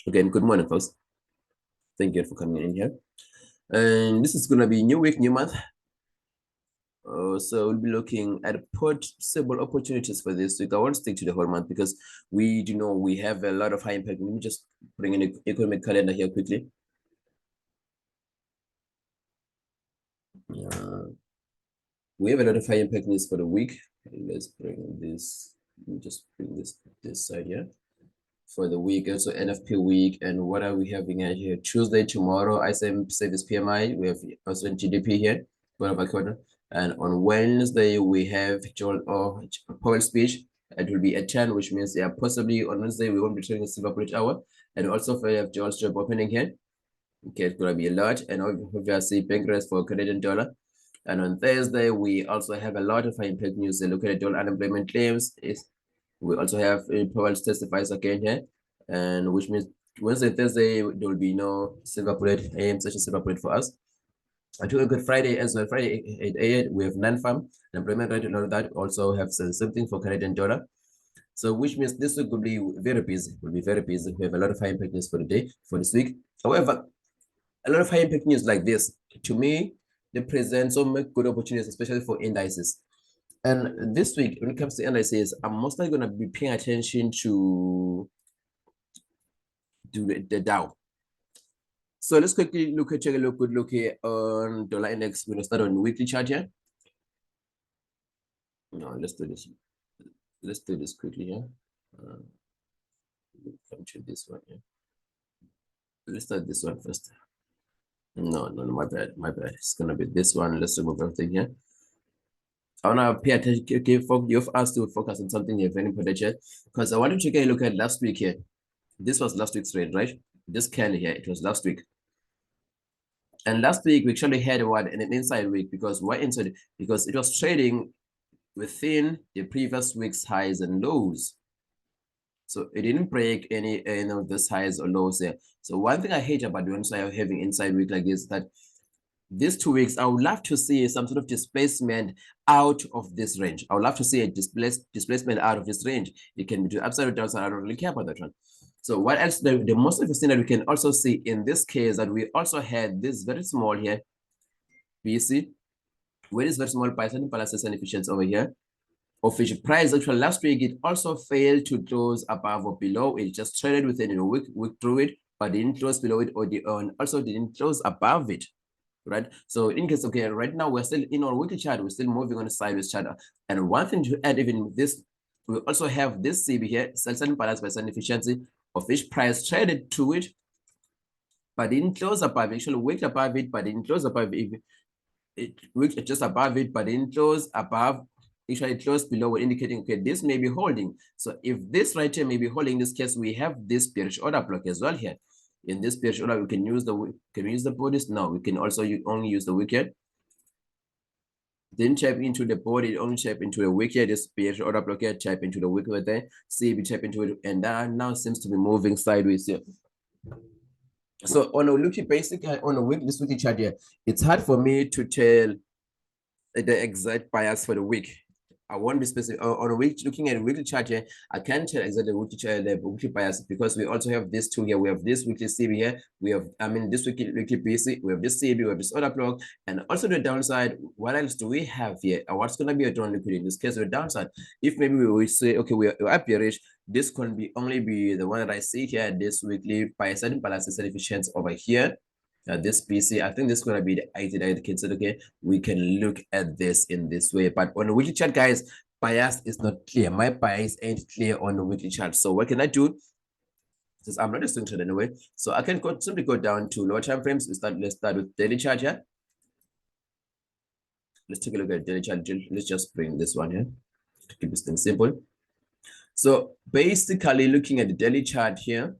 Again, good morning, folks. Thank you for coming in here. And this is going to be new week, new month. So we'll be looking at possible opportunities for this week. I won't stick to the whole month because we do know we have a lot of high impact. Let me just bring in the economic calendar here quickly. We have a lot of high impact news for the week. Let's bring this. Let me just bring this side here. For the week, also NFP week, and what are we having here? Tuesday, tomorrow, ISM service PMI. We have also GDP here, quarter. And on Wednesday, we have Powell speech. It will be at 10, which means possibly on Wednesday we won't be trading a silver bullet hour. And also we have Joel's job opening here. Okay, it's gonna be a lot, and obviously bank rates for Canadian dollar. And on Thursday, we also have a lot of high impact news. Look at dual unemployment claims. We also have Powell testifies again here, and which means Wednesday, Thursday, there will be no silver bullet, AM session silver bullet for us. Until Good Friday as well, Friday 8 we have non-farm employment rate, and all that also have something for Canadian dollar. So which means this week will be very busy. Will be very busy. We have a lot of high impact news for the day, for this week. However, a lot of high impact news like this, to me, they present some good opportunities, especially for indices. And this week, when it comes to indices, I'm mostly going to be paying attention to the Dow. So let's quickly take a good look here on dollar index. We're going to start on the weekly chart here. No, let's do this. Let's do this quickly here. Come to this one here. Let's start this one first. No, my bad. It's going to be this one. Let's remove everything here. I want to pay attention. You've asked to focus on something here very important here, because I want you to take a look at last week here. This was last week's trade, right? This candle here, it was last week. And last week we actually had an inside week, because why inside? Because it was trading within the previous week's highs and lows. So it didn't break any of these highs or lows there. So one thing I hate about when I'm having inside week like this, that these 2 weeks, I would love to see some sort of displacement out of this range. I would love to see a displacement out of this range. It can be to upside or downside. I don't really care about that one. So what else? The most interesting that we can also see in this case, that we also had this very small here, BC, where is very small price and balances and efficiency over here, of which price actually last week it also failed to close above or below. It just traded within a week through it, but didn't close below it, or also didn't close above it. Right, so in case, okay, right now we're still in our weekly chart, we're still moving on a sideways chart. And one thing to add, even with this, we also have this CB here, sell-side balance by sell efficiency, of which price traded to it, but didn't close above it. Actually wicked above it, but didn't close above it. It wicked just above it, but didn't close above. Actually it closed below, indicating, okay, this may be holding. So if this right here may be holding, in this case we have this bearish order block as well here. In this bearish order, we can use the bodies. No, we can also only use the wicket. Then type into the body, only type into the wicket. This bearish order block here, type into the wicket there. See if we type into it, and that now seems to be moving sideways here. So on a weekly, basically on a this weekly chart here, it's hard for me to tell the exact bias for the week. I won't be specific on a week. Looking at a weekly chart here, I can't tell exactly the weekly bias, because we also have this two here. We have this weekly CB here. We have, this weekly BC. We have this CB. We have this order block, and also the downside. What else do we have here? What's going to be a down liquidity in this case? The downside. If maybe we will say, okay, we're up bearish, this can only be the one that I see here. This weekly bias and balance efficiency over here. This BC, I think this is going to be the 89 indicator. Okay, we can look at this in this way, but on the weekly chart, guys, bias is not clear. My bias ain't clear on the weekly chart. So what can I do? Since I'm not a student anyway, so I can simply go down to lower time frames. Let's start with daily chart here. Let's take a look at daily chart. Let's just bring this one here to keep this thing simple. So basically, looking at the daily chart here,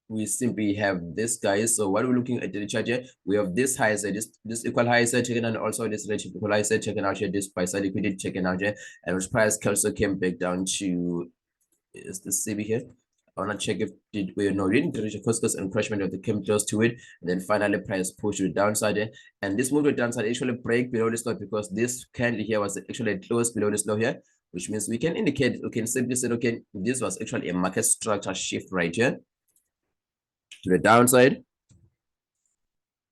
we simply have this, guys. So what we're looking at the chart here, we have this high side, this equal high side checking, and also this relative equal high side checking out here, this price liquidity checking out here, and which price also came back down to, is this CB here? I want to check if we didn't reach a cost encroachment of the came close to it, and then finally price pushed to the downside here, and this move to the downside actually break below this low, because this candle here was actually close below this low here, which means we can indicate, we can simply say, okay, this was actually a market structure shift right here. to the downside.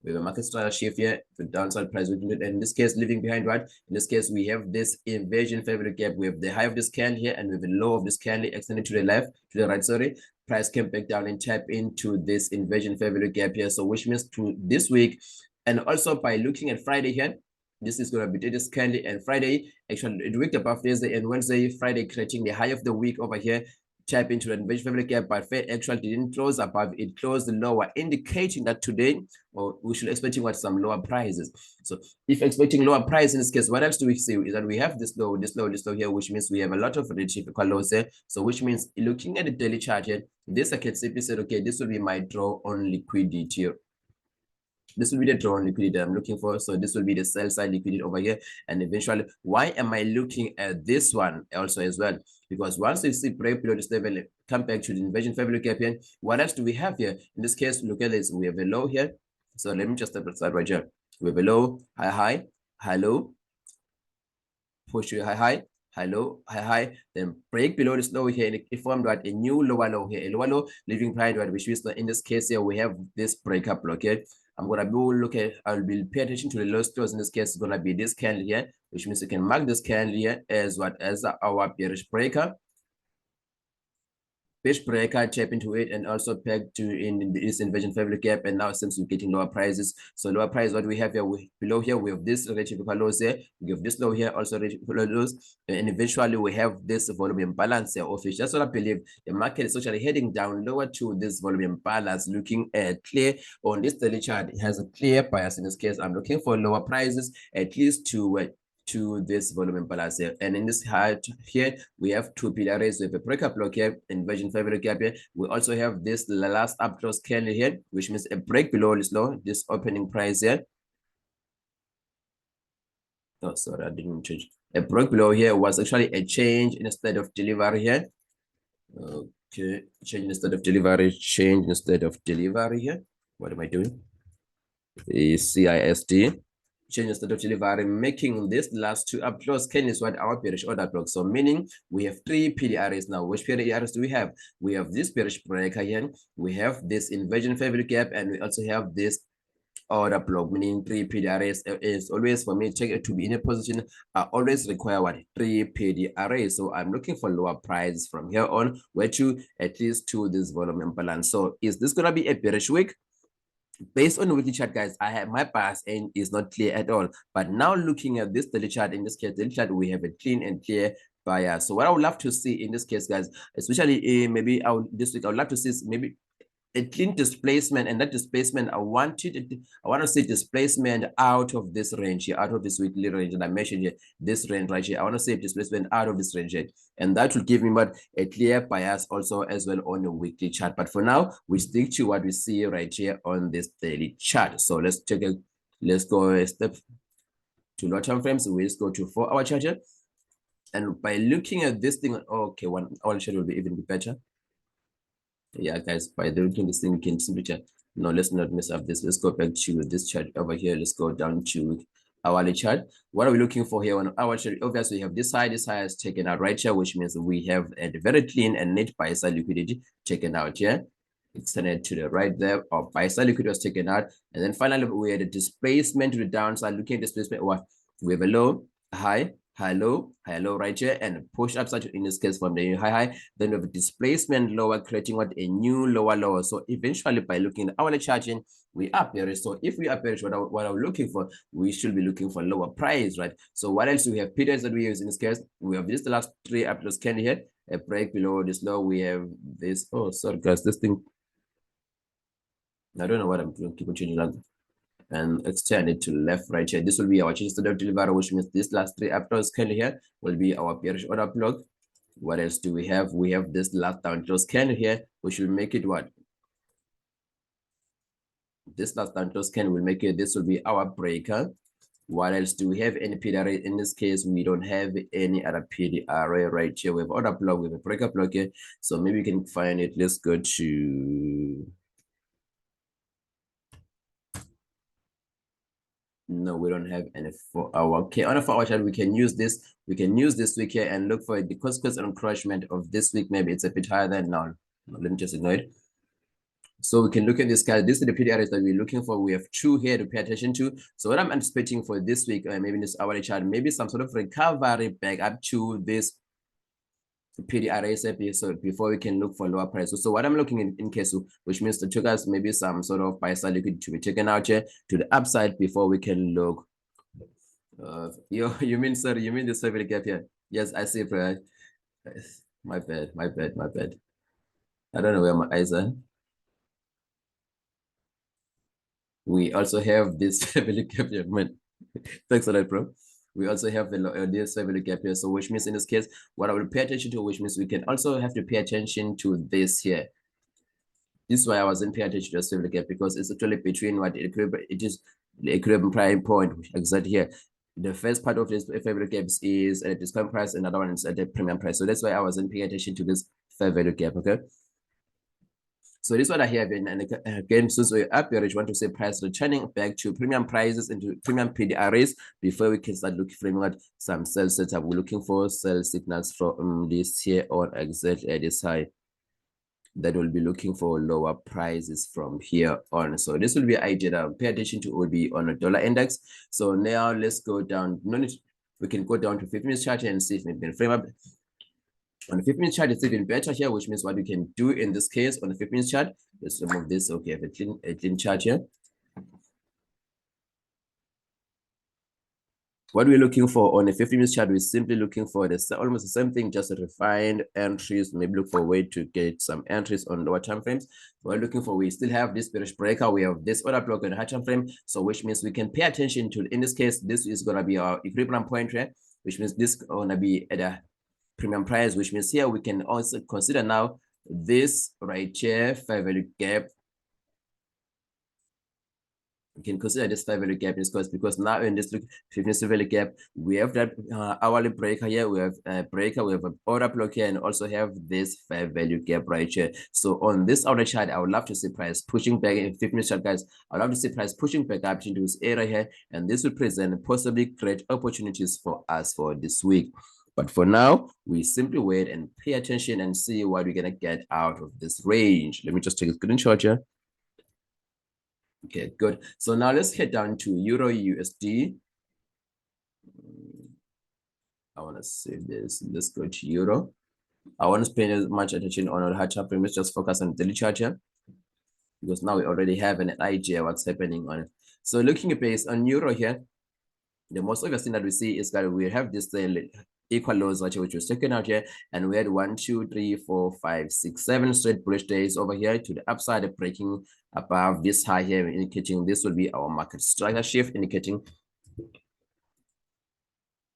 We have a market style shift here to downside price within it. And in this case, leaving behind what? In this case, we have this inversion favorite gap. We have the high of this candle here and we have the low of this candle extended to the left, to the right, sorry. Price came back down and tap into this inversion favorite gap here. So which means to this week, and also by looking at Friday here, this is going to be this candle and Friday, actually the week above Thursday and Wednesday, Friday creating the high of the week over here. Tap into the inversion favorite gap, but Fed actually didn't close above, it closed lower, indicating that today, or we should expecting what, some lower prices. So if expecting lower price in this case, what else do we see is that we have this low, this low, this low here, which means we have a lot of relative equal lows there. So which means looking at the daily chart here, this I can simply say, okay, this will be my draw on liquidity. This will be the draw on liquidity I'm looking for. So this will be the sell side liquidity over here. And eventually, why am I looking at this one also as well? Because once you see break below this level, come back to the inversion favorite gap here. What else do we have here? In this case, look at this. We have a low here. So let me just step aside right here. We have a low, high, high, high, low, push to high, high, high, low, high, high, then break below this low here, and it formed what, a new lower low here, a lower low, leaving behind what, which means in this case here, we have this breakup block here. I'm going to look at, I'll be pay attention to the lowest close. In this case, it's going to be this candle here, which means you can mark this candle here as what, as our bearish breaker. Bearish breaker, tap into it, and also peg to in this inversion favorite gap. And now it seems we're getting lower prices. So lower price, what we have here, below here, we have this relative lows here. We have this low here, also relative lows, and eventually we have this volume imbalance here of which that's what I believe the market is actually heading down lower to this volume imbalance. Looking at clear on this daily chart, it has a clear bias. In this case, I'm looking for lower prices at least to this volume imbalance here. And in this height here, we have two pillars with a breakup block here, inversion favorite gap here. We also have this last up close candle here, which means a break below this low, this opening price here. Oh, sorry, I didn't change. A break below here was actually a change instead of delivery here. Okay, change instead of delivery, change instead of delivery here. What am I doing? The CISD. Change instead of delivery, making this last two up close candles what our bearish order block. So meaning we have three PDRs now. Which PDRs do we have? We have this bearish breaker here, we have this inversion favorite gap, and we also have this order block, meaning three PDRs. Is always for me to be in a position, I always require what, three PDRs. So I'm looking for lower price from here on, where to at least to this volume imbalance. So is this gonna be a bearish week? Based on the weekly chart, guys, I have my bias and is not clear at all. But now looking at this daily chart, in this case, daily chart, we have a clean and clear bias. So what I would love to see in this case, guys, especially maybe this week, I would love to see maybe a clean displacement, and that displacement I want to see displacement out of this range here, out of this weekly range that I mentioned here, this range right here. I want to see displacement out of this range here, and that will give me what, a clear bias also as well on the weekly chart. But for now, we stick to what we see right here on this daily chart. So let's go a step to lower time frames. So we just go to 4-hour chart here, and by looking at this thing, okay, 1 hour chart will be even better. Yeah, guys, by looking this thing, we can simply chat. No, let's not mess up this. Let's go back to this chart over here. Let's go down to hourly chart. What are we looking for here on our chart? Obviously, we have this high is taken out right here, which means we have a very clean and net buy side liquidity taken out here. Extended to the right there, or buy side liquidity was taken out. And then finally, we had a displacement to the downside. Looking at displacement, what we have a low, high, high low right here, and push upside in this case from the new high, then we have a displacement lower, creating what, a new lower lower. So eventually, by looking at our charting, we are bearish. So if we are bearish, what I'm looking for, we should be looking for lower price, right? So what else do we have? Periods that we use in this case, we have this the last three up close candle here, a break below this low. We have this, oh sorry guys, this thing, I don't know what I'm doing, keep on changing that, and extend it to left right here. This will be our change instead of delivery, which means this last three up close candle here will be our bearish order block. What else do we have? We have this last down close candle here, which will make it what? This last down close candle will make it, this will be our breaker. What else do we have? Any PDR? In this case, we don't have any other PDR right here. We have order block, we have a breaker block here. So maybe we can find it. Let's go to, no, we don't have any 4-hour. Okay, on a 4-hour chart, we can use this. We can use this week here and look for the consequence and encroachment of this week. Maybe it's a bit higher than now. Let me just ignore it. So we can look at this guys. This is the PD areas that we're looking for. We have two here to pay attention to. So what I'm anticipating for this week, maybe in this hourly chart, maybe some sort of recovery back up to this PDRA so before we can look for lower prices. So what I'm looking in case, which means to take us maybe some sort of buy side liquid to be taken out here to the upside before we can look. You mean, sir, you mean this family gap here? Yes, I see. My bad. I don't know where my eyes are. We also have this family gap here, man. Thanks a lot, bro. We also have this family gap here. So which means in this case, what I will pay attention to, which means we can also have to pay attention to this here. This is why I wasn't paying attention to the family gap, because it's actually between what it is the equilibrium prime point exactly here. The first part of this fair value gaps is at a discount price, and another one is at the premium price. So that's why I wasn't paying attention to this fair value gap. Okay. So this is what I have, and again, since we're up here, I want to say price returning back to premium prices into premium PDRs before we can start looking at some sell setup. We're looking for sell signals from this here on exactly at this high. That will be looking for lower prices from here on. So this will be an idea that I'll pay attention to, will be on a dollar index. So now let's go down. We can go down to 15-minute chart and see if we can frame up. On the 15-minute chart, it's even better here, which means what we can do in this case on the 15-minute chart, let's remove this. Okay, I have a clean chart here. What we're looking for on a 15-minute chart, we're simply looking for almost the same thing, just refined entries. Maybe look for a way to get some entries on lower time frames. We're looking for, we still have this bearish breaker. We have this order block on the high time frame. So which means we can pay attention to, in this case, this is going to be our equilibrium point here, which means this is going to be at a premium price, which means here we can also consider now this right here, fair value gap. We can consider this fair value gap because now in this 15 fair value gap, we have that hourly breaker here, we have a breaker, we have an order block here, and also have this fair value gap right here. So on this outer chart, I would love to see price pushing back in 15-minute chart, guys. I'd love to see price pushing back up into this area here, and this will present possibly great opportunities for us for this week. But for now, we simply wait and pay attention and see what we're going to get out of this range. Let me just take a screenshot here. Okay, good. So now let's head down to EURUSD. I want to save this. Let's go to Euro. I want to spend as much attention on our high chart frame. Let's just focus on the daily chart here, because now we already have an idea what's happening on it. So looking at base on Euro here, the most obvious thing that we see is that we have this equal lows which was taken out here, and we had 1, 2, 3, 4, 5, 6, 7 straight bullish days over here to the upside, breaking above this high here, indicating this will be our market structure shift, indicating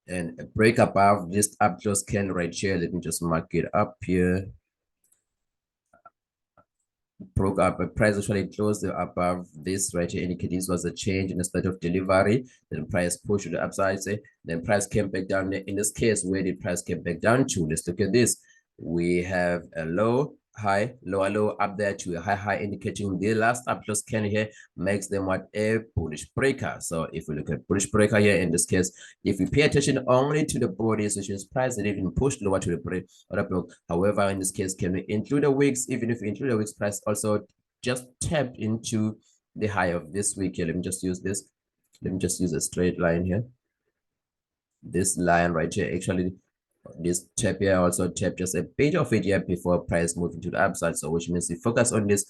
and a break above this up close candle right here. Let me just mark it up here. Broke up, a price actually closed above this right here, indicating this was a change in the state of delivery. Then price pushed to the upside, then price came back down. In this case, where did price came back down to? Let's look at this. We have a low, high, lower low up there to a high high, indicating the last up close candle here makes them what a bullish breaker. So if we look at bullish breaker here, in this case, if we pay attention only to the bodies, which is price that even pushed lower to the break or block. However, in this case, can we include the wicks? Even if we include the wicks, price also just tapped into the high of this week here. Let me just use this. Let me just use a straight line here. This line right here, actually this tap here also tapped just a bit of it here before price moving to the upside. So which means we focus on this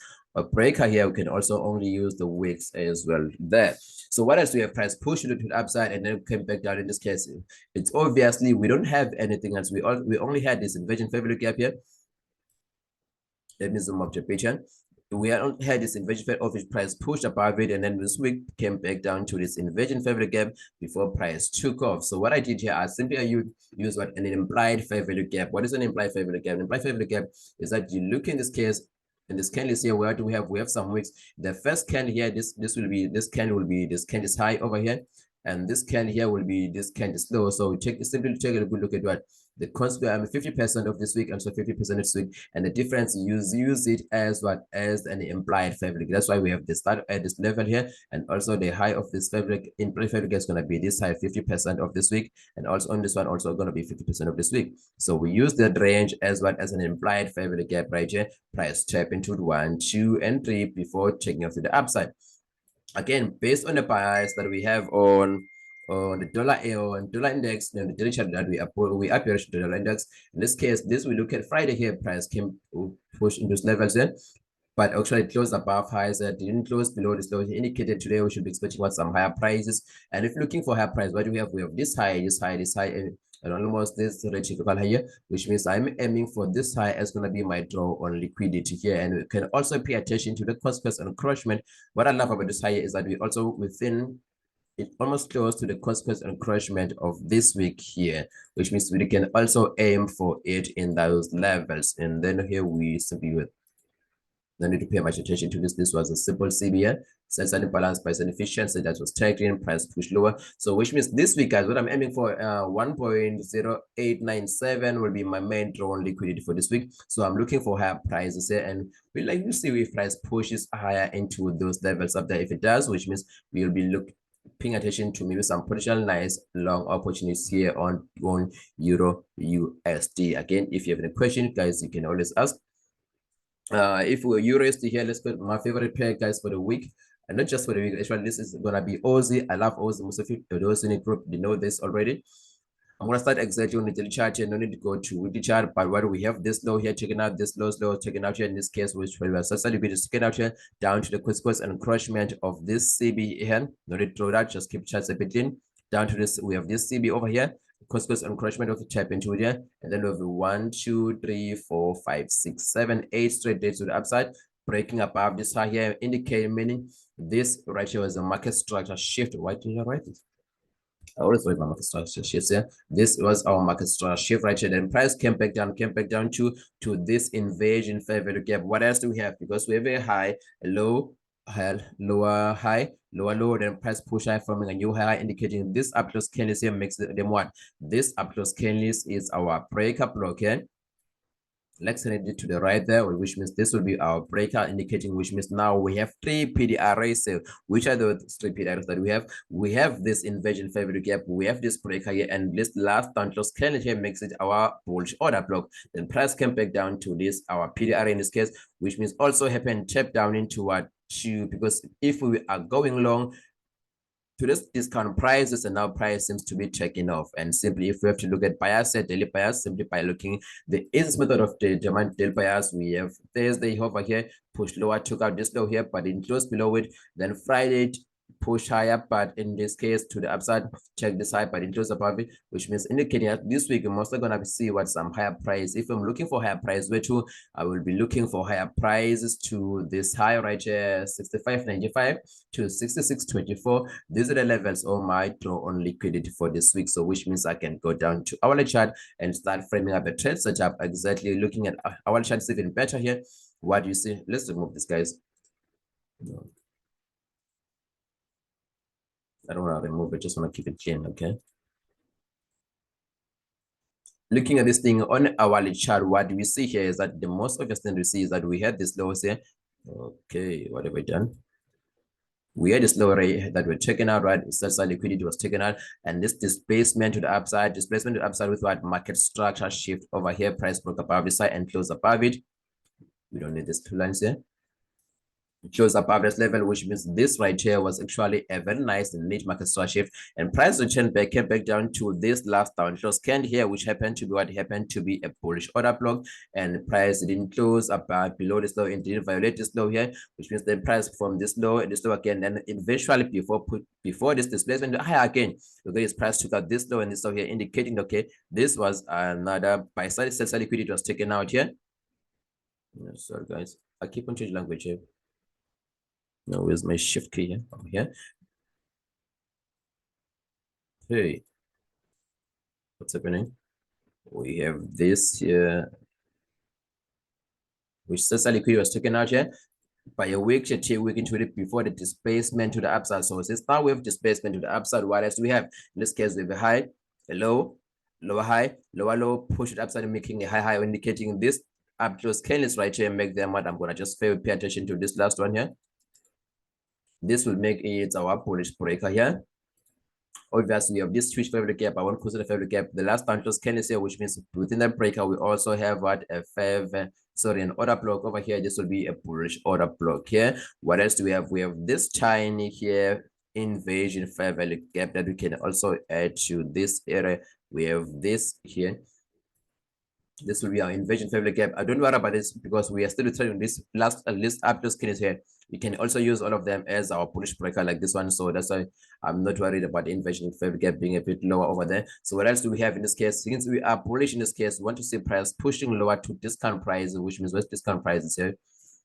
breaker here, we can also only use the wicks as well there. So what else we have? Price pushed it to the upside and then came back down. In this case, it's obviously we don't have anything else. We only had this inversion fair value gap here. Let me zoom up the picture. We had this inversion of which price pushed above it, and then this week came back down to this inversion fair value gap before price took off. So what I did here, I simply use what an implied fair value gap. What is an implied fair value gap? An implied fair value gap is that you look in this case, in this candle here, where do we have? We have some wicks. The first candle here, this candle will be this candle's high over here, and this candle here will be this candle slow. So simply take a good look at what the consequence 50% of this week and so 50% this week, and the difference use it as what as an implied fabric. That's why we have the start at this level here, and also the high of this fabric implied fabric is going to be this high 50% of this week, and also on this one also going to be 50% of this week. So we use that range as what as an implied fabric gap right here. Price tap into 1, 2, and 3 before checking off to the upside. Again, based on the bias that we have on the dollar and dollar index, and the daily chart that we appear to the dollar index. In this case, this we look at Friday here, price came push into those levels here, but actually it closed above highs that didn't close below this low. Indicated today we should be expecting what some higher prices. And if looking for higher price, what do we have? We have this high, and almost this reticular here, which means I'm aiming for this high as going to be my draw on liquidity here. And we can also pay attention to the consequence and encroachment. What I love about this high is that we also within it almost close to the consequence and encroachment of this week here, which means we can also aim for it in those levels. And then here we simply with no need to pay much attention to this. This was a simple CBN, sell balance, price and efficiency that was tagged in, price push lower. So which means this week, guys, what I'm aiming for 1.0897 will be my main draw on liquidity for this week. So I'm looking for higher prices here, and we like to see if price pushes higher into those levels up there. If it does, which means we'll be paying attention to maybe some potential nice long opportunities here on Euro USD. Again, if you have any questions, guys, you can always ask. If we're EURUSD here, let's go to my favorite pair, guys, for the week. And not just for the week, actually, this is gonna be Aussie. I love Aussie. Most of you, those in the group, they know this already. I'm gonna start exactly on the daily chart here. No need to go to weekly chart, but what we have this low here, checking out this low, checking out here in this case, which we are certainly be checking out here down to the consequence and encroachment of this CB here. No need to draw that, just keep charts a bit in. Down to this, we have this CB over here. Consequence and encroachment of the tap into it here, and then we have 1, 2, 3, 4, 5, 6, 7, 8 straight days to the upside, breaking above this high here, indicating meaning this right here was a market structure shift. Why did I write it? I always write my market structure shifts here. This was our market structure shift right here. Then price came back down to this invasion fair value gap. What else do we have? Because we have a high, a low, lower high, lower low, then price push high, forming a new high, indicating this up close candles here makes them what? This up close candles is our breakup block here. Let's send it to the right there, which means this will be our breakout indicating, which means now we have 3 PDRs. So which are the 3 PDRs that we have? We have this inversion fair value gap, we have this breaker here, and this last down close candle here makes it our bullish order block. Then price came back down to this, our PDR in this case, which means also happened tap down into what? 2, because if we are going long to this discount prices, and now price seems to be taking off. And simply, if we have to look at bias at daily bias, simply by looking the easiest method of the demand daily bias, we have Thursday over here, push lower, took out this low here, but it closed below it. Then Friday push higher, but in this case to the upside, check this high, but it closed above it, which means indicating that this week I'm also gonna see what some higher price. If I'm looking for higher price, where to, I will be looking for higher prices to this high right here, 65.95 to 66.24. These are the levels of my draw on liquidity for this week. So which means I can go down to hourly chart and start framing up a trade setup, exactly looking at hourly chart is even better here. What do you see? Let's remove this, guys. No. I don't want to remove it, just want to keep it clean, okay? Looking at this thing on hourly chart, what we see here is that the most obvious thing we see is that we had this low here. Okay, what have we done? We had this low rate that we're checking out, right? Such liquidity was taken out, and this displacement to the upside with what? Market structure shift over here, price broke above the side and closed above it. We don't need these 2 lines here. Close above this level, which means this right here was actually a very nice niche market structure shift, and price return back came back down to this last down close candle here, which happened to be what happened to be a bullish order block, and price didn't close above below this low and didn't violate this low here, which means the price from this low and this low again, and eventually before this displacement higher again, okay, this price took out this low and this low here, indicating okay, this was another buy side sell liquidity was taken out here. Sorry guys, I keep on changing language here. Now where's my shift key here? Over here. Hey, what's happening? We have this here, which says liquidity was taken out here. by a week to week into it before the displacement to the upside. So since now we have displacement to the upside, what else do we have? In this case, we have a high, a low, lower high, lower low, push it upside, making a high high, indicating this up close candles right here, make them what I'm gonna just pay attention to this last one here. This will make it our bullish breaker here. Obviously, we have this huge favorite gap. I won't consider favorite gap. The last time close candles here, which means within that breaker, we also have what an order block over here. This will be a bullish order block here. What else do we have? We have this tiny here invasion fair value gap that we can also add to this area. We have this here. This will be our invasion fair value gap. I don't worry about this because we are still trading this last up close candles here. We can also use all of them as our bullish breaker like this one. So that's why I'm not worried about the inversion fair gap being a bit lower over there. So what else do we have in this case? Since we are bullish in this case, we want to see price pushing lower to discount price, which means what's discount price is here?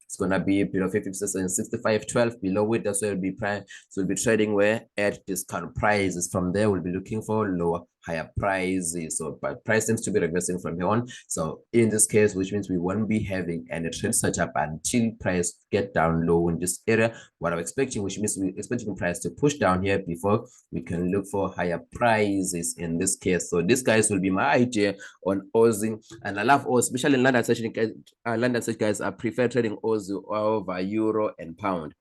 It's gonna be below 50% and 65.12 below it. That's where it'll be price. So we'll be trading where at discount prices. From there, we'll be looking for lower, higher prices. So but price seems to be regressing from here on. So in this case, which means we won't be having any trend setup until price get down low in this area. What I'm expecting, which means we're expecting price to push down here before we can look for higher prices in this case. So this guys will be my idea on Aussie, and I love Aussie, especially in London session guys. London session guys, I prefer trading Aussie over euro and pound.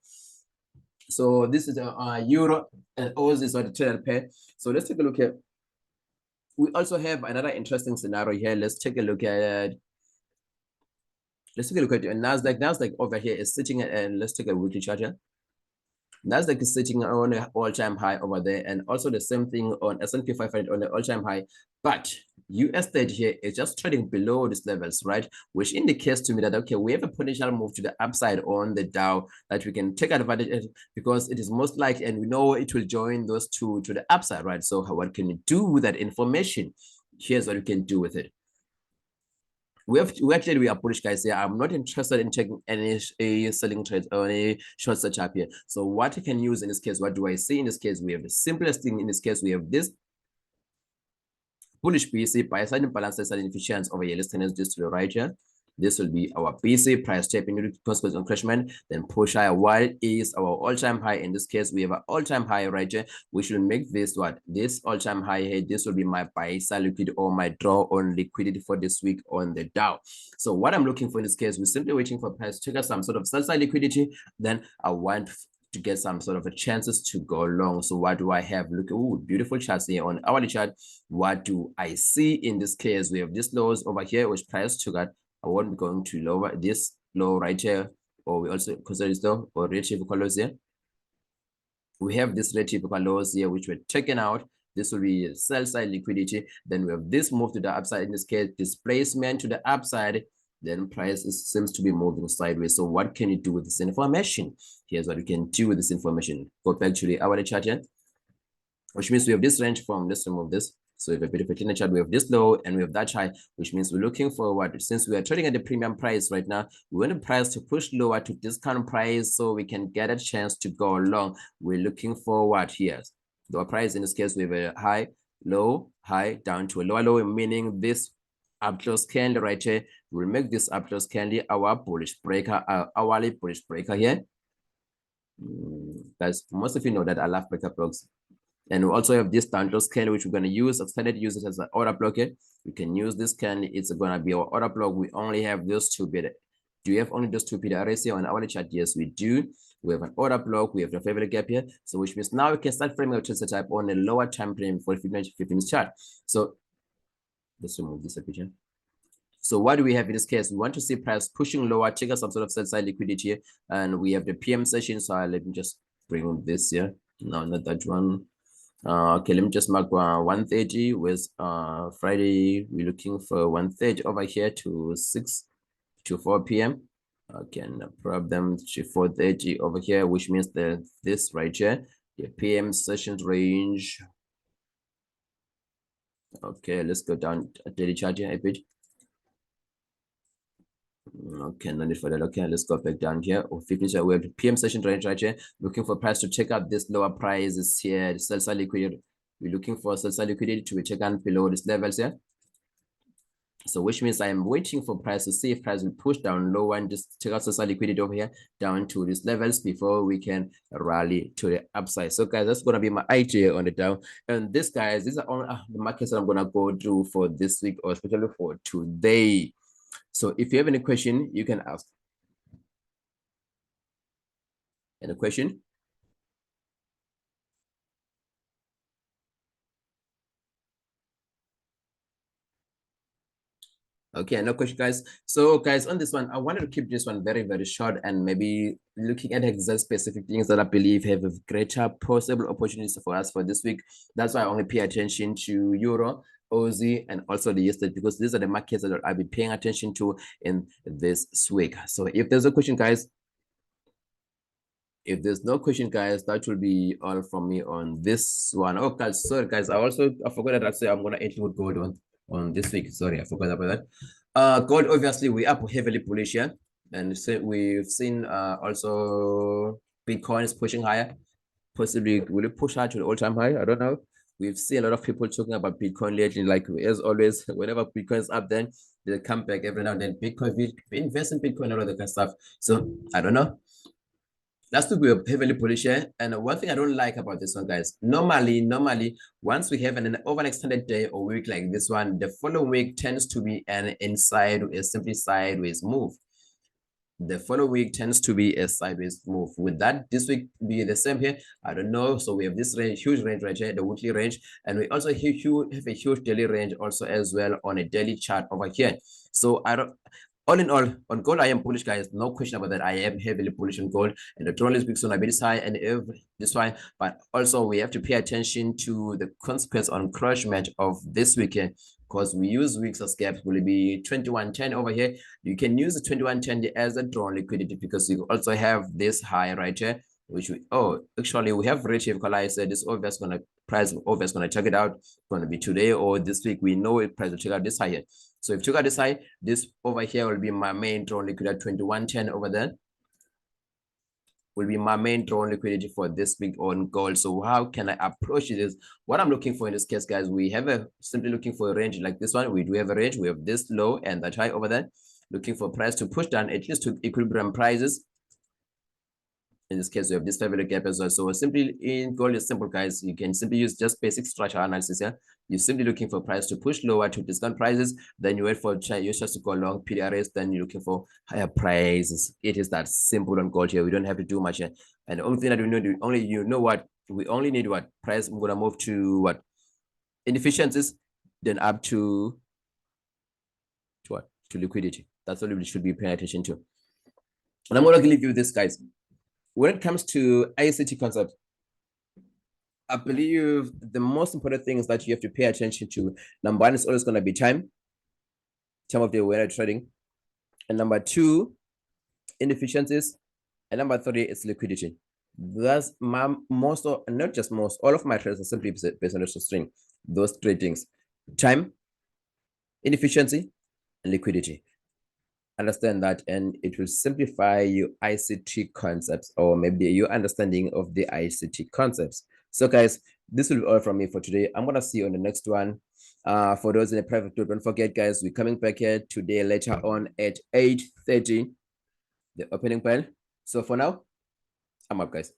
So this is euro and Aussie is what the traded pair. So let's take a look at. We also have another interesting scenario here. Let's take a look at. Let's take a look at Nasdaq. Nasdaq over here is sitting at, and let's take a weekly chart here. Nasdaq is sitting on an all-time high over there, and also the same thing on S&P 500 on an all-time high. But US here is just trading below these levels, right? Which indicates to me that, okay, we have a potential move to the upside on the Dow that we can take advantage of because it is most likely, and we know it will join those two to the upside, right? So what can you do with that information? Here's what you can do with it. We are bullish guys here. I'm not interested in taking any selling trades or any short setup here. So what you can use in this case, what do I see in this case? We have the simplest thing in this case. We have this bullish BC by side imbalances and inefficiency over here. Let's turn this to the right here. This will be our BC price tapping into consequence encroachment, then push higher. While is our all-time high. In this case, we have an all-time high right here. We should make this what? This all-time high here. This will be my buy side liquidity or my draw on liquidity for this week on the Dow. So what I'm looking for in this case, we're simply waiting for price to get some sort of sell side liquidity. Then I want to get some sort of a chances to go long. So what do I have? Look, oh, beautiful charts here on hourly chart. What do I see in this case? We have this lows over here, which price to get. I won't be going to lower this low right here, or we also consider this low or relative lows here. We have this relative lows here, which were taken out. This will be sell side liquidity. Then we have this move to the upside. In this case, displacement to the upside. Then price seems to be moving sideways. So what can you do with this information? Here's what you can do with this information. Go back to the hourly chart here, which means we have this range from, let's remove this. So we have a bit of a cleaner chart, we have this low and we have that high, which means we're looking for what? Since we are trading at the premium price right now, we want the price to push lower to discount price so we can get a chance to go long. We're looking for what here? The price in this case, we have a high, low, high, down to a lower low, meaning this up close candle right here. We'll make this up close candle our bullish breaker, our hourly bullish breaker here. Guys, most of you know that I love breaker blocks. And we also have this down close candle, which we're going to use. I've started to use it as an order block here. You can use this candle. It's going to be our order block. We only have those two bit. Do you have only those two bit arrays here on our chart? Yes, we do. We have an order block. We have the favorite gap here. So which means now we can start framing a trend setup on a lower time frame for 15 chart. So let's remove this picture. So what do we have in this case? We want to see price pushing lower, trigger some sort of sell side liquidity here. And we have the PM session. So let me just bring this here. No, not that one. Okay, let me just mark 130 with Friday. We're looking for 130 over here to 6 to 4 p.m. I can probe them to 430 over here, which means that this right here, the PM sessions range. Okay, let's go down a daily chart here a bit. Okay, no need for that. Okay, let's go back down here. Or 15, we have the PM session range right here. Looking for price to check out this lower prices here. The sell side liquidity. We're looking for sell side liquidity to be checked out below these levels here. So which means I am waiting for price to see if price will push down lower and just take out some liquidity over here down to these levels before we can rally to the upside. So guys, that's going to be my idea on the down. And this, guys, these are all the markets that I'm going to go through for this week, or especially for today. So if you have any question, you can ask. Any question? Okay, no question, guys. So guys, on this one, I wanted to keep this one very, very short and maybe looking at exact specific things that I believe have a greater possible opportunities for us for this week. That's why I only pay attention to Euro, Aussie, and also the USD, because these are the markets that I'll be paying attention to in this week. So if there's a question, guys, if there's no question, guys, that will be all from me on this one. Oh, guys, sorry, guys, I forgot that actually I'm gonna include gold on this week. Sorry, I forgot about that. Gold, obviously, we are heavily bullish here, and so we've seen also Bitcoin is pushing higher. Possibly will it push higher to the all-time high? I don't know. We've seen a lot of people talking about Bitcoin lately. Like as always, whenever Bitcoin is up, then they come back every now and then. Bitcoin, we invest in Bitcoin and all of that kind of stuff. So I don't know. That's to be heavily bullish here. And one thing I don't like about this one, guys, normally, once we have an over an extended day or week like this one, the following week tends to be an inside, a simply sideways move. The following week tends to be a sideways move. With that, this week be the same here? I don't know. So we have this range, huge range right here, the weekly range, and we also have a huge daily range also as well on a daily chart over here. So I don't. All in all, on gold, I am bullish, guys. No question about that. I am heavily bullish on gold, and the trend is big, so I be this high and this high. But also, we have to pay attention to the consequence on crush match of this weekend, because we use weeks as gaps. Will it be 2110 over here? You can use the 2110 as a drawn liquidity, because you also have this high right here, which actually we have reached equalizer. This obvious price obvious gonna check it out. Gonna be today or this week. We know it price will check out this high here. So if you check out this high, this over here will be my main drawn liquidity at 2110 over there. Will be my main drawn liquidity for this week on gold. So how can I approach this? What I'm looking for in this case, guys, we have simply looking for a range like this one. We do have a range. We have this low and that high over there. Looking for price to push down at least to equilibrium prices. In this case, we have this favorite gap as well. So simply in gold is simple, guys. You can simply use just basic structural analysis here. You're simply looking for price to push lower to discount prices. Then you wait for you just to go long PDRs. Then you're looking for higher prices. It is that simple on gold here. We don't have to do much here. And the only thing that we know, we only need what price. I'm gonna move to what inefficiencies, then up to what, to liquidity. That's all we should be paying attention to. And I'm gonna leave you with this, guys. When it comes to ICT concepts, I believe the most important things that you have to pay attention to, number one is always going to be time of the way trading. And number two, inefficiencies. And number three is liquidity. That's my most, or not just most, all of my trades are simply based on the string. Those three things: time, inefficiency, and liquidity. Understand that, and it will simplify your ICT concepts, or maybe your understanding of the ICT concepts. So guys, this will be all from me for today. I'm gonna see you on the next one. For those in the private group, don't forget, guys, we're coming back here today later on at 8:30, the opening bell. So for now, I'm up, guys.